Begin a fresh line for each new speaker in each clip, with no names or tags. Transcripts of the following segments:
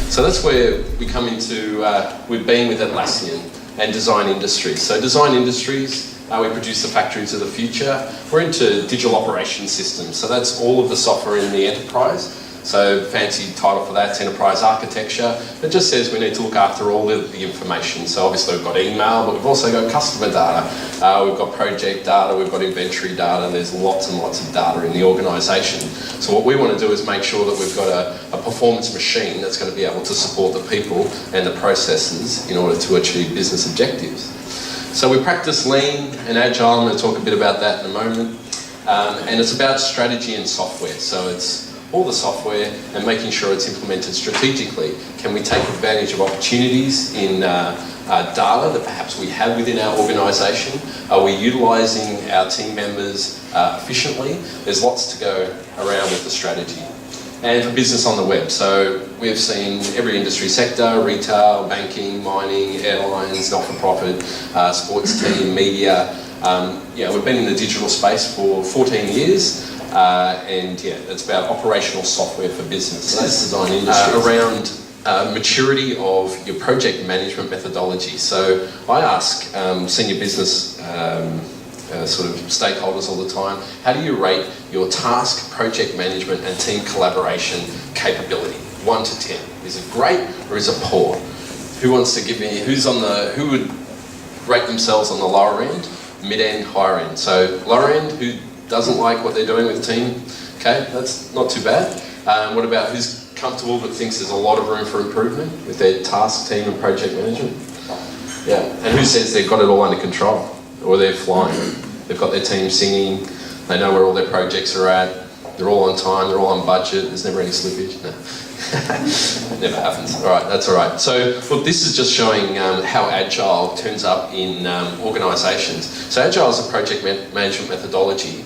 So that's where we come into, we've been with Atlassian and design industries. So design industries, we produce the factories of the future. We're into digital operation systems. So that's all of the software in the enterprise. So fancy title for that's enterprise architecture. It just says we need to look after all of the information. So obviously we've got email, but we've also got customer data. We've got project data, we've got inventory data. There's lots and lots of data in the organisation. So what we want to do is make sure that we've got a performance machine that's going to be able to support the people and the processes in order to achieve business objectives. So we practice lean and agile. I'm going to talk a bit about that in a moment. And it's about strategy and software. So it's all the software and making sure it's implemented strategically. Can we take advantage of opportunities in data that perhaps we have within our organisation? Are we utilising our team members efficiently? There's lots to go around with the strategy. And for business on the web, so we've seen every industry sector, retail, banking, mining, airlines, not-for-profit, sports team, media. We've been in the digital space for 14 years. And yeah, it's about operational software for business. So that's design industry. Around maturity of your project management methodology. So I ask senior business sort of stakeholders all the time, how do you rate your task, project management and team collaboration capability? 1 to 10. Is it great or is it poor? Who wants to give me, who would rate themselves on the lower end, mid-end, higher end? So lower end, who doesn't like what they're doing with the team? Okay, that's not too bad. What about who's comfortable but thinks there's a lot of room for improvement with their task, team and project management? Yeah, and who says they've got it all under control or they're flying? They've got their team singing, they know where all their projects are at, they're all on time, they're all on budget, there's never any slippage. No. It never happens. All right, that's all right. So, look, this is just showing how Agile turns up in organisations. So Agile as a project management methodology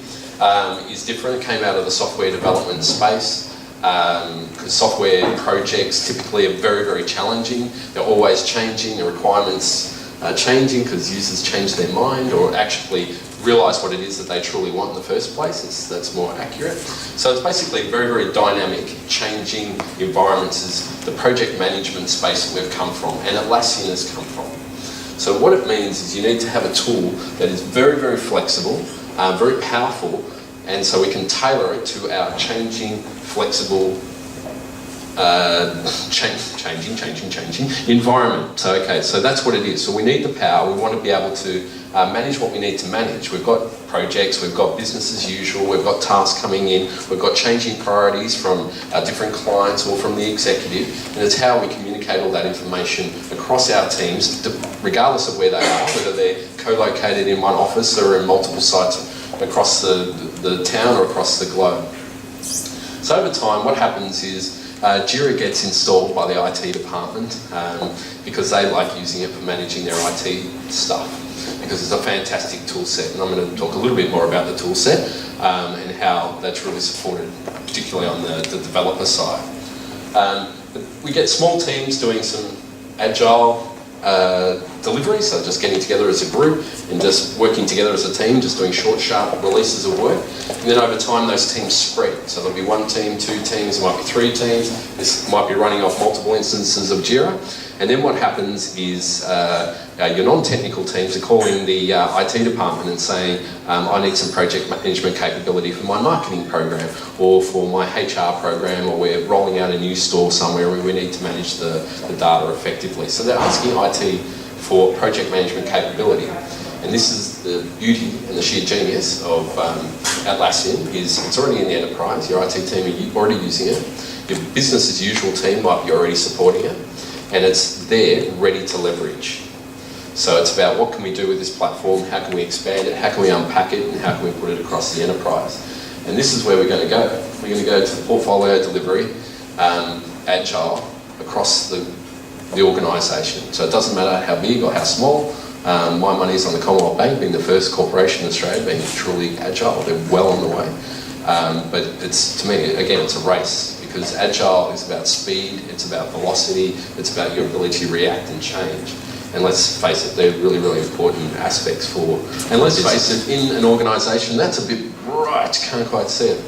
is different. It came out of the software development space. Because software projects typically are very, very challenging. They're always changing, the requirements are changing because users change their mind or actually realise what it is that they truly want in the first place. That's more accurate. So it's basically very, very dynamic, changing environments is the project management space that we've come from and Atlassian has come from. So what it means is you need to have a tool that is very, very flexible, very powerful, and so we can tailor it to our changing, flexible, changing environment. So okay, so that's what it is. So we need the power. We want to be able to manage what we need to manage. We've got projects, we've got business as usual, we've got tasks coming in, we've got changing priorities from our different clients or from the executive, and it's how we communicate all that information across our teams, regardless of where they are, whether they're co-located in one office or in multiple sites across the town or across the globe. So over time, what happens is JIRA gets installed by the IT department because they like using it for managing their IT stuff, because it's a fantastic tool set. And I'm going to talk a little bit more about the tool set and how that's really supported, particularly on the developer side. We get small teams doing some agile delivery, so just getting together as a group and just working together as a team, just doing short, sharp releases of work. And then over time, those teams spread. So there'll be 1 team, 2 teams, there might be 3 teams. This might be running off multiple instances of JIRA. And then what happens is your non-technical teams are calling the IT department and saying, I need some project management capability for my marketing program or for my HR program, or we're rolling out a new store somewhere where we need to manage the data effectively. So they're asking IT for project management capability. And this is the beauty and the sheer genius of Atlassian, is it's already in the enterprise. Your IT team are already using it. Your business as usual team might be already supporting it. And it's there, ready to leverage. So it's about what can we do with this platform, how can we expand it, how can we unpack it, and how can we put it across the enterprise. And this is where we're going to go. We're going to go to portfolio delivery, agile, across the organisation. So it doesn't matter how big or how small. My money's on the Commonwealth Bank being the first corporation in Australia being truly agile. They're well on the way. But it's, to me, again, it's a race. Because agile is about speed, it's about velocity, it's about your ability to react and change. And let's face it, they're really, really important aspects for... And let's face it, in an organisation, that's a bit bright, can't quite see it.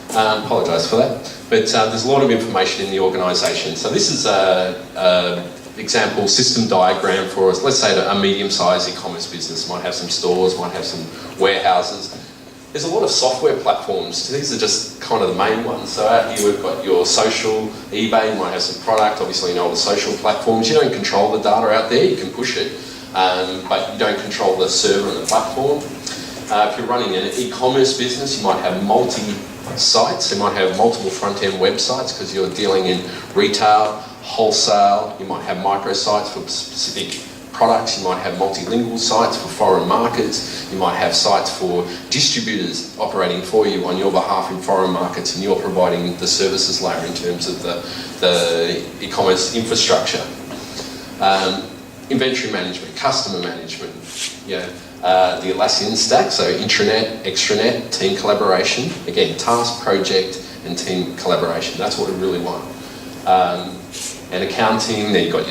Apologise for that. But there's a lot of information in the organisation. So this is a example system diagram for us. Let's say that a medium-sized e-commerce business might have some stores, might have some warehouses. There's a lot of software platforms. These are just kind of the main ones. So out here we've got your social, eBay, you might have some product, obviously all the social platforms. You don't control the data out there, you can push it, but you don't control the server and the platform. If you're running an e-commerce business, you might have multi-sites, you might have multiple front-end websites because you're dealing in retail, wholesale, you might have microsites for specific products, you might have multilingual sites for foreign markets, you might have sites for distributors operating for you on your behalf in foreign markets, and you're providing the services layer in terms of the e-commerce infrastructure. Inventory management, customer management, the Atlassian stack, so intranet, extranet, team collaboration, again, task, project, and team collaboration. That's what we really want. And accounting, then you've got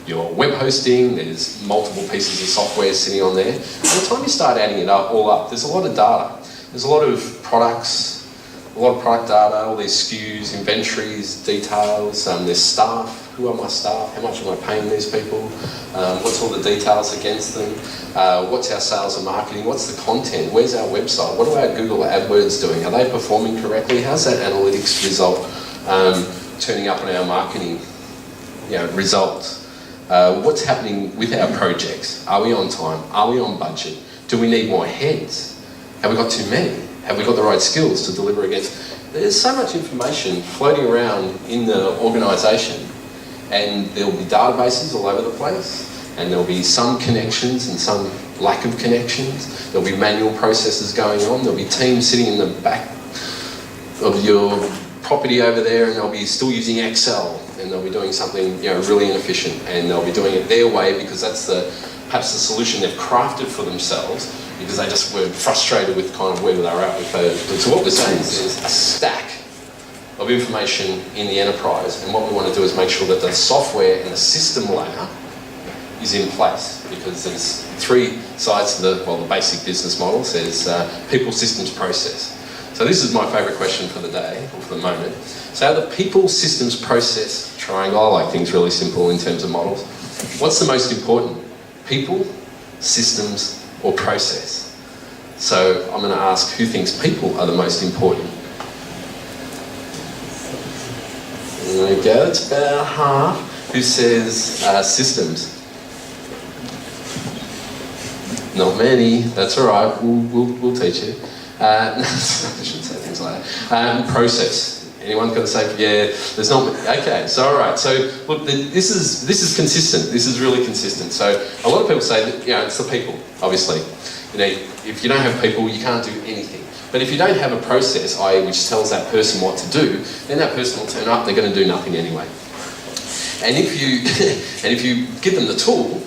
your web hosting, there's multiple pieces of software sitting on there. By the time you start adding it all up, there's a lot of data. There's a lot of products, a lot of product data, all these SKUs, inventories, details, there's staff. Who are my staff? How much am I paying these people? What's all the details against them? What's our sales and marketing? What's the content? Where's our website? What are our Google AdWords doing? Are they performing correctly? How's that analytics result turning up on our marketing results? What's happening with our projects? Are we on time? Are we on budget? Do we need more heads? Have we got too many? Have we got the right skills to deliver against? There's so much information floating around in the organisation, and there'll be databases all over the place, and there'll be some connections and some lack of connections. There'll be manual processes going on. There'll be teams sitting in the back of your property over there, and they'll be still using Excel, and they'll be doing something really inefficient, and they'll be doing it their way because that's perhaps the solution they've crafted for themselves because they just were frustrated with kind of where they were at with those. So what we're saying is there's a stack of information in the enterprise, and what we want to do is make sure that the software and the system layer is in place, because there's three sides to the basic business models. There's people, systems, process. So this is my favourite question for the day, or for the moment. So the people, systems, process triangle, I like things really simple in terms of models. What's the most important? People, systems, or process? So I'm going to ask who thinks people are the most important. There we go, it's about half. Who says systems? Not many, that's all right, we'll teach you. I shouldn't say things like that. Process. Anyone going to say, yeah, there's not, okay, so all right. So look, this is consistent. This is really consistent. So a lot of people say that, it's the people, obviously. If you don't have people, you can't do anything. But if you don't have a process, i.e. which tells that person what to do, then that person will turn up, they're going to do nothing anyway. And if you give them the tool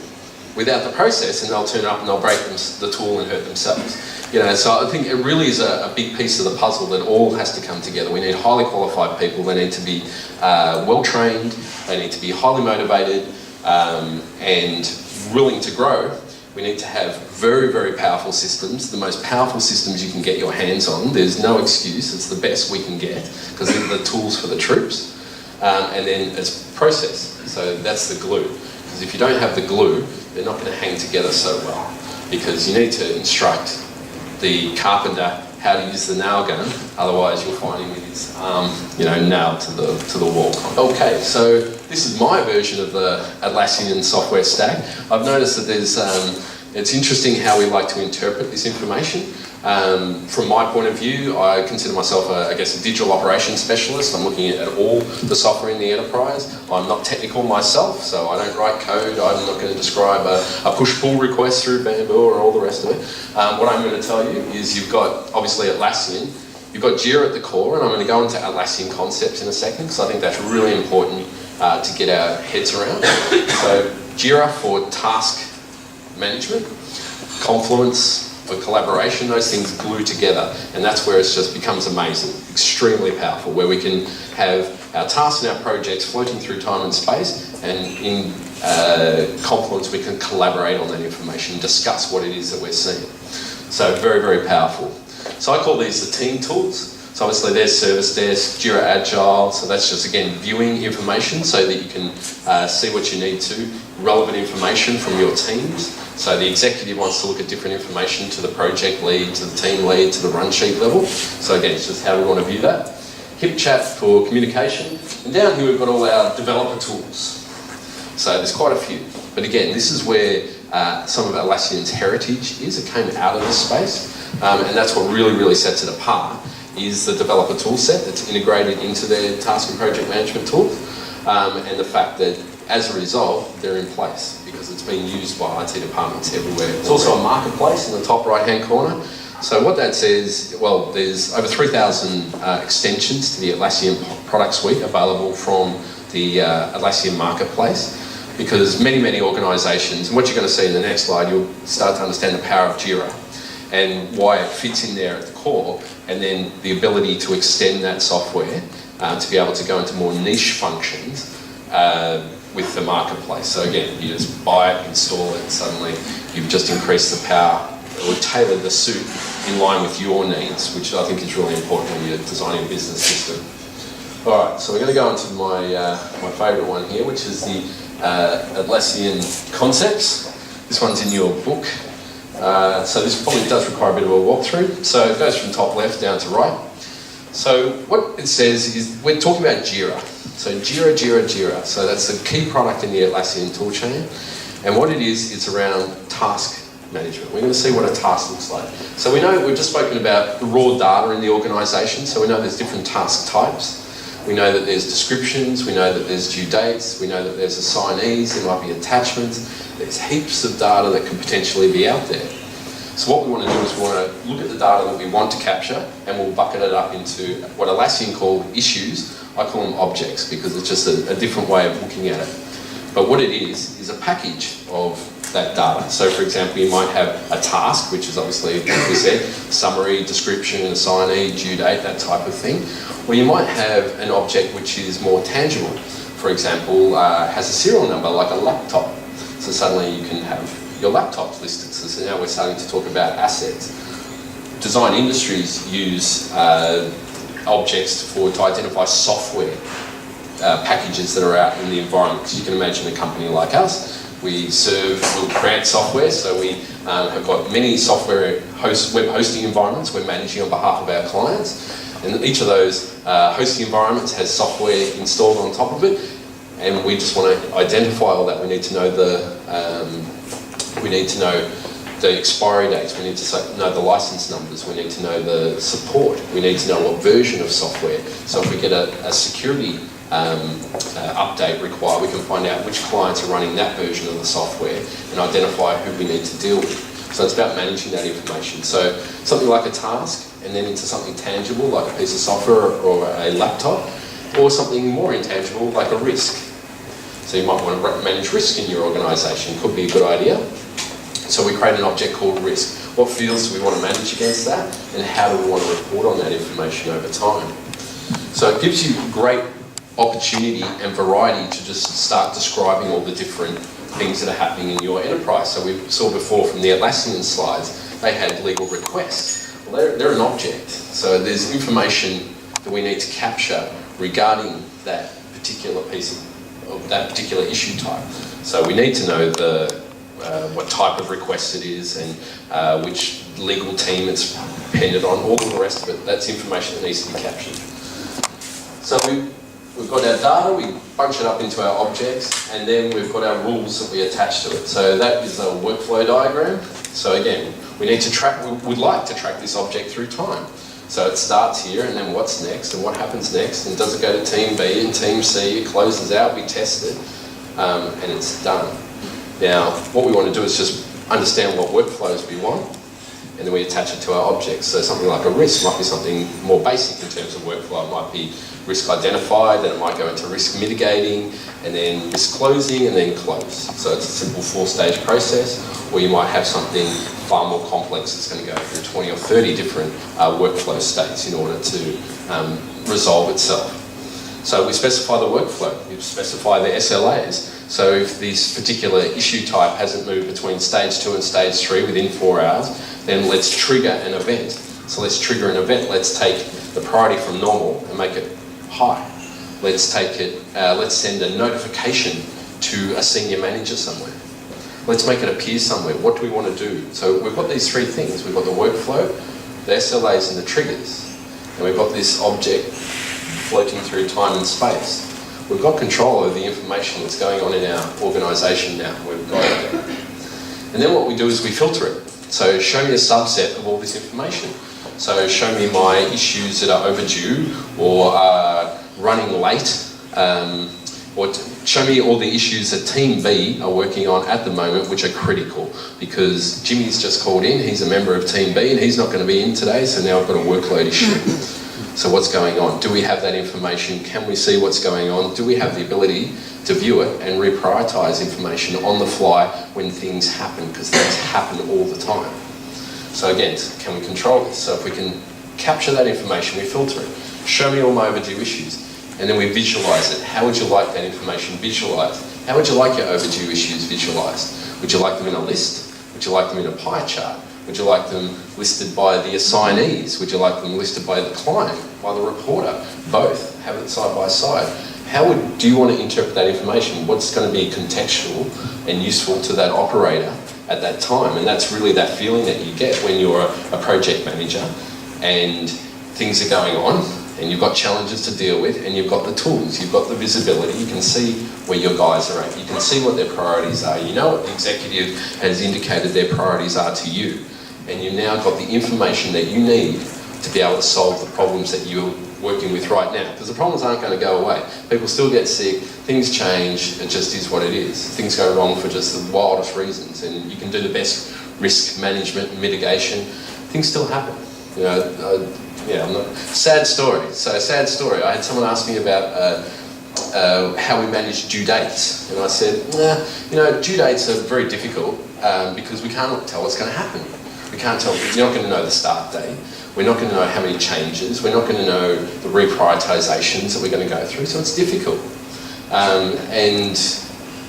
without the process, and they'll turn up and they'll break the tool and hurt themselves. So I think it really is a big piece of the puzzle that all has to come together. We need highly qualified people. They need to be well-trained. They need to be highly motivated and willing to grow. We need to have very, very powerful systems, the most powerful systems you can get your hands on. There's no excuse. It's the best we can get because they're the tools for the troops. And then it's process. So that's the glue. Because if you don't have the glue, they're not going to hang together so well. Because you need to instruct the carpenter how to use the nail gun, otherwise you'll find him with his arm, nailed to the wall. Okay, so this is my version of the Atlassian software stack. I've noticed that there's, it's interesting how we like to interpret this information. From my point of view, I consider myself, a digital operations specialist. I'm looking at all the software in the enterprise. I'm not technical myself, so I don't write code. I'm not going to describe a push-pull request through Bamboo or all the rest of it. What I'm going to tell you is you've got, obviously, Atlassian. You've got JIRA at the core, and I'm going to go into Atlassian concepts in a second, because I think that's really important to get our heads around. So JIRA for task management, Confluence for collaboration, those things glue together, and that's where it just becomes amazing, extremely powerful, where we can have our tasks and our projects floating through time and space, and in Confluence we can collaborate on that information, discuss what it is that we're seeing. So very, very powerful. So I call these the team tools. So obviously there's service desk, JIRA Agile, so that's just again viewing information so that you can see what you need to, relevant information from your teams. So the executive wants to look at different information to the project lead, to the team lead, to the run sheet level. So again, it's just how we want to view that. HIP chat for communication. And down here we've got all our developer tools. So there's quite a few. But again, this is where some of Atlassian's heritage is. It came out of this space. And that's what really sets it apart, is the developer tool set that's integrated into their task and project management tools. And the fact that as a result, they're in place because it's being used by IT departments everywhere. It's also a marketplace in the top right-hand corner. So what that says, well, there's over 3,000 extensions to the Atlassian product suite available from the Atlassian marketplace, because many organisations, and what you're going to see in the next slide, you'll start to understand the power of JIRA and why it fits in there at the core, and then the ability to extend that software to be able to go into more niche functions with the marketplace. So again, you just buy it, install it, and suddenly you've just increased the power or tailored the suit in line with your needs, which I think is really important when you're designing a business system. All right, so we're going to go into my favourite one here, which is the Atlassian concepts. This one's in your book. So this probably does require a bit of a walkthrough. So it goes from top left down to right. So what it says is, we're talking about JIRA. So JIRA. So that's the key product in the Atlassian toolchain. And what it is, it's around task management. We're going to see what a task looks like. So we know, we've just spoken about the raw data in the organisation. So we know there's different task types. We know that there's descriptions. We know that there's due dates. We know that there's assignees. There might be attachments. There's heaps of data that could potentially be out there. So what we want to do is we want to look at the data that we want to capture, and we'll bucket it up into what Atlassian called issues. I call them objects because it's just a different way of looking at it. But what it is a package of that data. So for example, you might have a task, which is obviously, like we said, summary, description, assignee, due date, that type of thing. Or you might have an object which is more tangible. For example, has a serial number, like a laptop. So suddenly you can have your laptops listed. So now we're starting to talk about assets. Design industries use objects to identify software packages that are out in the environment. Because you can imagine a company like us, we grant software, so we have got many software web hosting environments we're managing on behalf of our clients. And each of those hosting environments has software installed on top of it. And we just want to identify all that. We need to know the expiry dates. We need to know the license numbers. We need to know the support. We need to know what version of software. So if we get a security update required, we can find out which clients are running that version of the software and identify who we need to deal with. So it's about managing that information. So something like a task, and then into something tangible like a piece of software or a laptop, or something more intangible like a risk. So you might want to manage risk in your organisation. Could be a good idea. So we create an object called risk. What fields do we want to manage against that, and how do we want to report on that information over time? So it gives you great opportunity and variety to just start describing all the different things that are happening in your enterprise. So we saw before from the Atlassian slides, they had legal requests. Well, they're an object. So there's information that we need to capture regarding that particular piece of that particular issue type. So we need to know what type of request it is and which legal team it's dependent on, all of the rest of it. That's information that needs to be captured. So we've got our data, we bunch it up into our objects, and then we've got our rules that we attach to it. So that is a workflow diagram. So again, we need to track, we'd like to track this object through time. So it starts here, and then what's next, and what happens next, and does it go to team B and team C, it closes out, we test it, and it's done. Now, what we want to do is just understand what workflows we want, and then we attach it to our objects. So something like a risk might be something more basic in terms of workflow. It might be risk identified, then it might go into risk mitigating, and then risk closing, and then close. So it's a simple 4-stage process, or you might have something far more complex that's going to go through 20 or 30 different workflow states in order to resolve itself. So we specify the workflow, we specify the SLAs. So if this particular issue type hasn't moved between stage 2 and stage 3 within 4 hours, then let's trigger an event. So let's trigger an event. Let's take the priority from normal and make it high. Let's take it, let's send a notification to a senior manager somewhere. Let's make it appear somewhere. What do we want to do? So we've got these three things. We've got the workflow, the SLAs and the triggers. And we've got this object floating through time and space. We've got control over the information that's going on in our organisation now. We've got it. And then what we do is we filter it. So show me a subset of all this information. So show me my issues that are overdue or are running late, or show me all the issues that Team B are working on at the moment which are critical, because Jimmy's just called in, he's a member of Team B and he's not going to be in today, so now I've got a workload issue. So what's going on? Do we have that information? Can we see what's going on? Do we have the ability to view it and reprioritise information on the fly when things happen, because things happen all the time. So again, can we control this? So if we can capture that information, we filter it. Show me all my overdue issues. And then we visualise it. How would you like that information visualised? How would you like your overdue issues visualised? Would you like them in a list? Would you like them in a pie chart? Would you like them listed by the assignees? Would you like them listed by the client, by the reporter? Both. Have it side by side. Do you want to interpret that information? What's going to be contextual and useful to that operator at that time? And that's really that feeling that you get when you're a project manager and things are going on and you've got challenges to deal with and you've got the tools, you've got the visibility, you can see where your guys are at, you can see what their priorities are, you know what the executive has indicated their priorities are to you, and you've now got the information that you need to be able to solve the problems that you're working with right now, because the problems aren't going to go away. People still get sick, things change, it just is what it is. Things go wrong for just the wildest reasons, and you can do the best risk management and mitigation, things still happen. You know, sad story. So sad story. I had someone ask me about how we manage due dates, and I said, due dates are very difficult because we can't tell what's going to happen. We can't tell. You're not going to know the start date. We're not going to know how many changes. We're not going to know the reprioritisations that we're going to go through. So it's difficult. And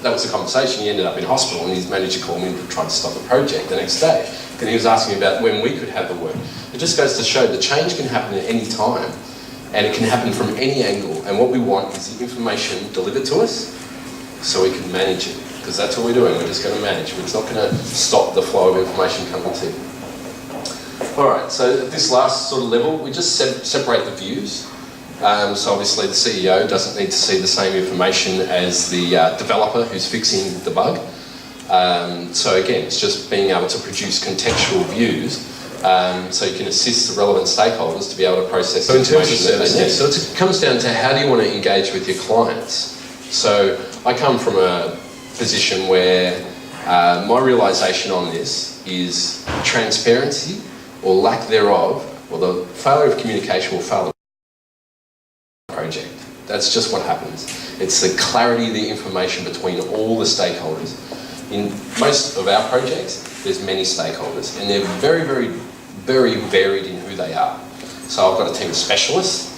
that was the conversation. He ended up in hospital, and his manager called me and tried to stop the project the next day. And he was asking me about when we could have the work. It just goes to show the change can happen at any time, and it can happen from any angle. And what we want is the information delivered to us so we can manage it, because that's what we're doing. We're just going to manage. We're not going to stop the flow of information coming to you. All right, so at this last sort of level, we just separate the views. So obviously the CEO doesn't need to see the same information as the developer who's fixing the bug. So again, it's just being able to produce contextual views so you can assist the relevant stakeholders to be able to process information that they need. So it comes down to how do you want to engage with your clients. So I come from a position where my realisation on this is transparency or lack thereof, or the failure of communication will fail the project. That's just what happens. It's the clarity of the information between all the stakeholders. In most of our projects, there's many stakeholders, and they're very, very, very varied in who they are. So I've got a team of specialists,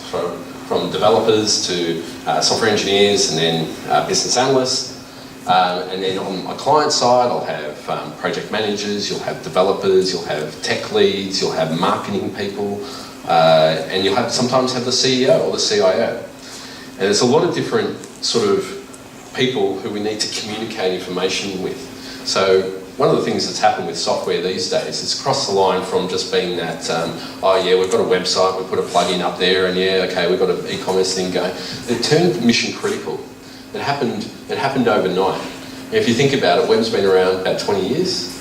from developers to software engineers, and then business analysts. And then on my client side, I'll have project managers, you'll have developers, you'll have tech leads, you'll have marketing people, and you'll sometimes have the CEO or the CIO. And there's a lot of different sort of people who we need to communicate information with. So one of the things that's happened with software these days is crossed the line from just being that, we've got a website, we put a plugin up there, and we've got an e-commerce thing going. It turned mission critical. It happened overnight. And if you think about it, web's been around about 20 years.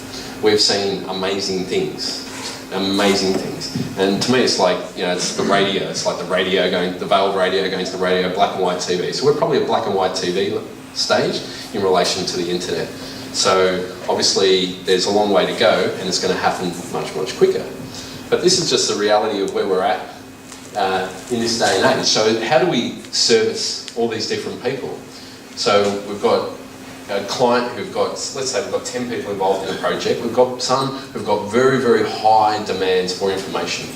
We've seen amazing things. And to me, it's like, it's the radio. It's like the valve radio going to the radio, black and white TV. So we're probably a black and white TV stage in relation to the internet. So obviously there's a long way to go, and it's going to happen much, much quicker. But this is just the reality of where we're at in this day and age. So how do we service all these different people? So we've got a client who've got, let's say we've got 10 people involved in a project. We've got some who've got very, very high demands for information.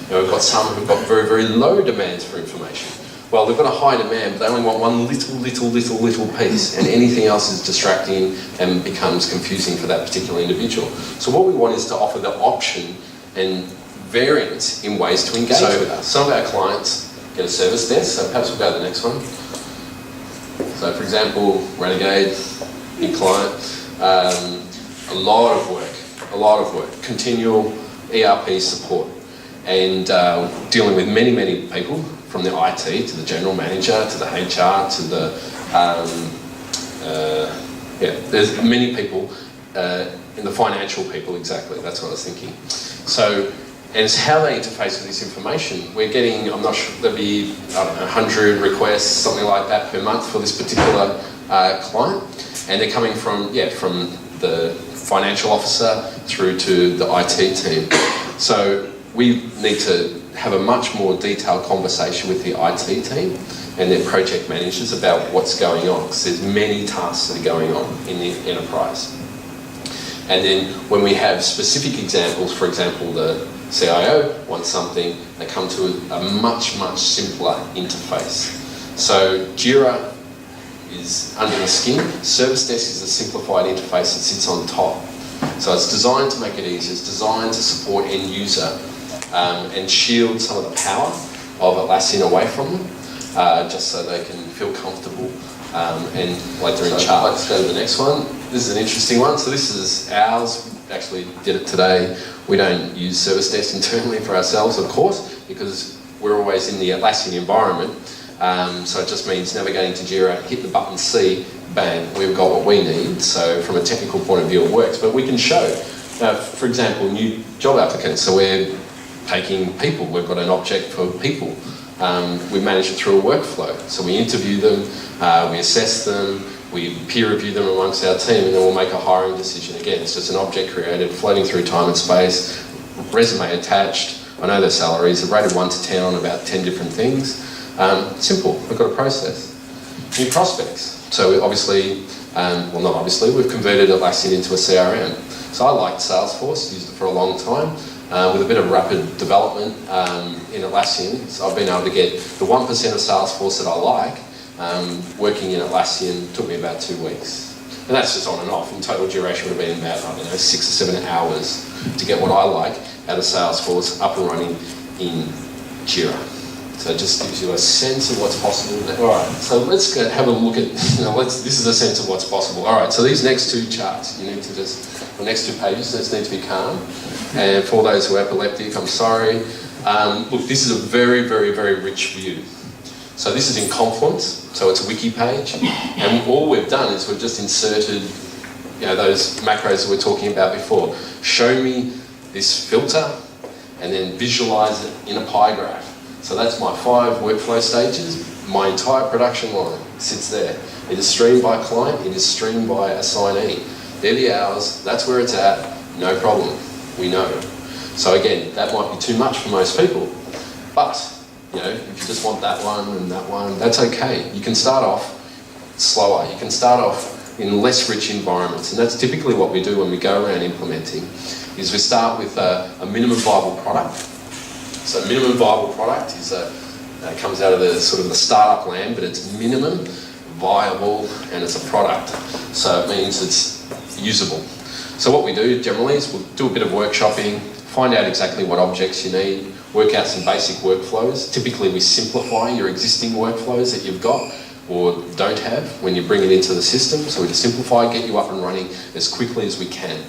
And we've got some who've got very, very low demands for information. Well, they've got a high demand, but they only want one little piece, and anything else is distracting and becomes confusing for that particular individual. So what we want is to offer the option and variant in ways to engage with us. Some of our clients get a service desk, so perhaps we'll go to the next one. So for example, Renegade, big client, a lot of work, continual ERP support, and dealing with many, many people, from the IT to the general manager to the HR to the, there's many people in the financial people, exactly, that's what I was thinking. So, and it's how they interface with this information. We're getting, I'm not sure, there'll be, I don't know, 100 requests, something like that per month for this particular client. And they're coming from, from the financial officer through to the IT team. So we need to have a much more detailed conversation with the IT team and their project managers about what's going on, because there's many tasks that are going on in the enterprise. And then when we have specific examples, for example, the CIO wants something, they come to a much, much simpler interface. So JIRA is under the skin. Service Desk is a simplified interface that sits on top. So it's designed to make it easier, it's designed to support end user and shield some of the power of Atlassian away from them, just so they can feel comfortable and like they're in charge. Let's go to the next one. This is an interesting one. So this is ours. We actually did it today. We don't use Service Desk internally for ourselves, of course, because we're always in the Atlassian environment. So it just means navigating to JIRA, hit the button C, bang, we've got what we need. So from a technical point of view, it works. But we can show, for example, new job applicants. So we're taking people. We've got an object for people. We manage it through a workflow. So we interview them, we assess them, we peer review them amongst our team, and then we'll make a hiring decision. Again, it's just an object created, floating through time and space, resume attached. I know their salaries are rated 1 to 10 on about 10 different things. Simple, we've got a process. New prospects. So obviously, well not obviously, we've converted Atlassian into a CRM. So I liked Salesforce, used it for a long time. With a bit of rapid development in Atlassian, so I've been able to get the 1% of Salesforce that I like, working in Atlassian took me about 2 weeks. And that's just on and off. In total duration would have been about, I don't know, 6 or 7 hours to get what I like out of Salesforce up and running in JIRA. So it just gives you a sense of what's possible there. All right, so let's go have a look at, this is a sense of what's possible. All right, so these next 2 charts, you need to just, the next 2 pages, just need to be calm. And for those who are epileptic, I'm sorry. Look, this is a very, very, very rich view. So this is in Confluence, so it's a wiki page. And all we've done is we've just inserted, those macros that we were talking about before. Show me this filter, and then visualize it in a pie graph. So that's my 5 workflow stages. My entire production line sits there. It is streamed by client, it is streamed by assignee. They're the hours, that's where it's at, no problem, we know. So again, that might be too much for most people, but if you just want that one, that's okay. You can start off slower, you can start off in less rich environments, and that's typically what we do when we go around implementing, is we start with a minimum viable product. So minimum viable product is comes out of the sort of the startup land, but it's minimum viable and it's a product. So it means it's usable. So what we do generally is we'll do a bit of workshopping, find out exactly what objects you need, work out some basic workflows. Typically we simplify your existing workflows that you've got or don't have when you bring it into the system. So we just simplify, get you up and running as quickly as we can.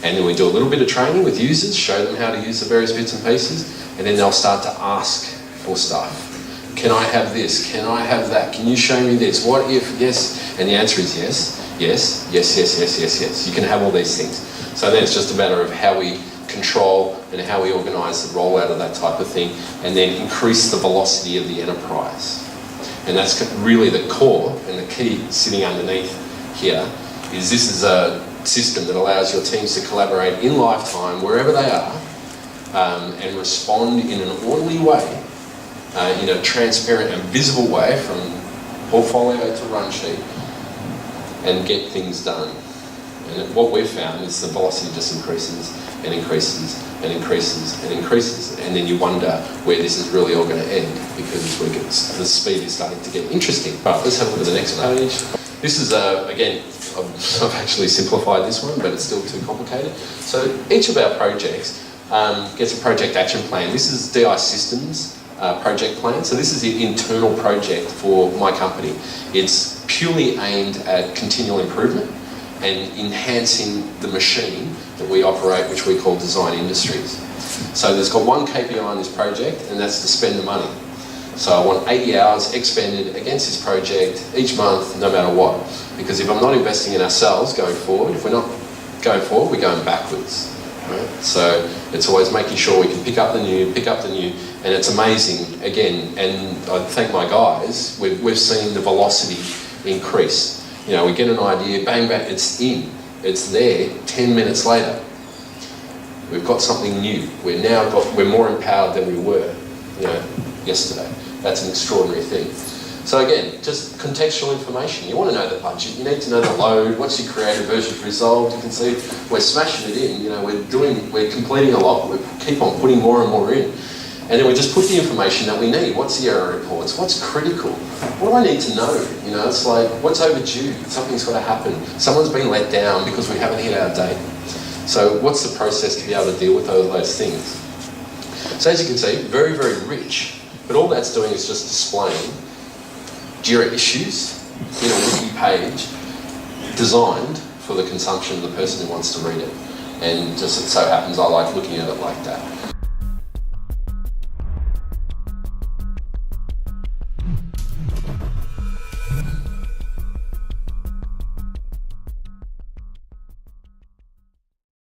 And then we do a little bit of training with users, show them how to use the various bits and pieces, and then they'll start to ask for stuff. Can I have this? Can I have that? Can you show me this? What if yes? And the answer is yes, yes, yes, yes, yes, yes, yes. You can have all these things. So then it's just a matter of how we control and how we organise the rollout of that type of thing, and then increase the velocity of the enterprise. And that's really the core and the key sitting underneath here is this is a system that allows your teams to collaborate in lifetime wherever they are and respond in an orderly way, in a transparent and visible way from portfolio to run sheet and get things done. And what we've found is the velocity just increases and increases and increases and increases, and then you wonder where this is really all going to end because the speed is starting to get interesting. Right, let's have a look at the next page. This is, again, I've actually simplified this one, but it's still too complicated. So each of our projects, gets a project action plan. This is DI Systems project plan. So this is the internal project for my company. It's purely aimed at continual improvement and enhancing the machine that we operate, which we call Design Industries. So there's got one KPI on this project, and that's to spend the money. So I want 80 hours expended against this project each month, no matter what. Because if I'm not investing in ourselves going forward, if we're not going forward, we're going backwards. Right? So it's always making sure we can pick up the new, and it's amazing, again, and I thank my guys, we've seen the velocity increase. You know, we get an idea, bang, bang, it's in, it's there, 10 minutes later. We've got something new. We're more empowered than we were, you know, yesterday. That's an extraordinary thing. So again, just contextual information. You want to know the budget, you need to know the load, what's your creative version resolved. You can see we're smashing it in, you know, we're completing a lot, we keep on putting more and more in. And then we just put the information that we need. What's the error reports? What's critical? What do I need to know? You know, it's like, what's overdue? Something's got to happen. Someone's been let down because we haven't hit our date. So what's the process to be able to deal with those things? So as you can see, very, very rich. But all that's doing is just displaying JIRA issues in a wiki page designed for the consumption of the person who wants to read it. And just it so happens I like looking at it like that.